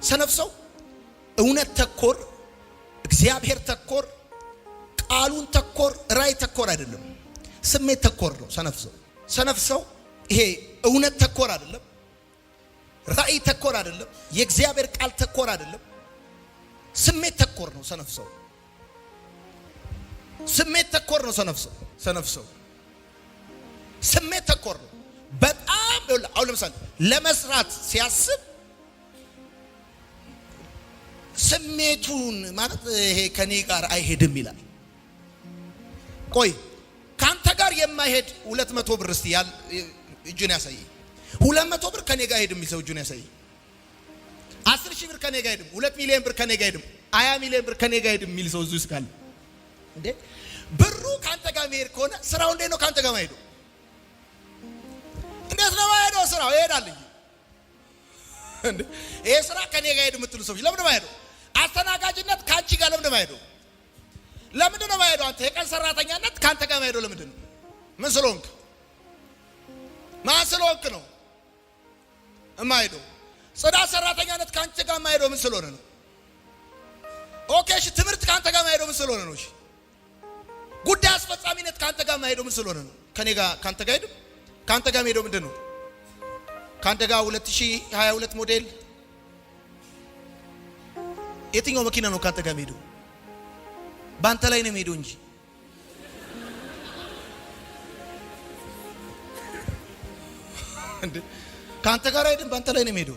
ሰነፍ ሰው እውነት ተኮር፣ እግዚአብሔር ተኮር፣ ቃሉን ተኮር፣ ራይ ተኮር አይደለም፣ ስሜት ተኮር ነው ሰነፍ ሰው። ሰነፍ ሰው ይሄ እውነት ተኮር አይደለም፣ ራይ ተኮር አይደለም፣ የእግዚአብሔር ቃል ተኮር አይደለም፣ ስሜት ተኮር ነው ሰነፍ ሰው። ስሜት ተኮር ነው ሰነፍ ሰው። ሰነፍ ሰው ስሜት ተኮር ነው በጣም። አሁን ለምሳሌ ለመስራት ሲያስብ ስሜቱን ማለት ይሄ ከኔ ጋር አይሄድም ይላል። ቆይ ካንተ ጋር የማይሄድ 200 ብር እስቲ ያል እጁን ያሳይ። 200 ብር ከኔ ጋር አይሄድም የሚል ሰው እጁን ያሳይ። 10,000 ብር ከኔ ጋር አይሄድም፣ 2 ሚሊዮን ብር ከኔ ጋር አይሄድም፣ 20 ሚሊዮን ብር ከኔ ጋር አይሄድም የሚል ሰው እዚህ ካለ እንዴ ብሩ ካንተ ጋር መሄድ ከሆነ ስራው እንዴት ነው ካንተ ጋር ማይሄደው? እንዴት ነው ማይሄደው? ስራው ይሄዳል እንዴ? ይሄ ስራ ከኔ ጋር ሄድ የምትሉ ሰዎች ለምን ነው ማይሄደው? አስተናጋጅነት ካንቺ ጋር ለምን ነው ማይሄደው? ለምን ነው ማይሄደው? አንተ የቀን ሰራተኛነት ካንተ ጋር ማይሄደው ለምንድን ነው? ምን ስለሆንክ? ማን ስለሆንክ ነው የማይሄደው? ጽዳት ሰራተኛነት ካንቺ ጋር ማይሄደው ምን ስለሆነ ነው? ኦኬ እሺ፣ ትምህርት ካንተ ጋር ማይሄደው ምን ስለሆነ ነው? እሺ፣ ጉዳይ አስፈጻሚነት ካንተ ጋር ማይሄደው ምን ስለሆነ ነው? ከኔ ጋር ካንተ ጋር ሄደው ካንተ ጋር ሄደው ምንድን ነው? ካንተ ጋር 2022 ሞዴል የትኛው መኪና ነው ካንተ ጋር ሄደው? ባንተ ላይ ነው ሄደው እንጂ እንዴ ካንተ ጋር አይደለም፣ ባንተ ላይ ነው ሄደው።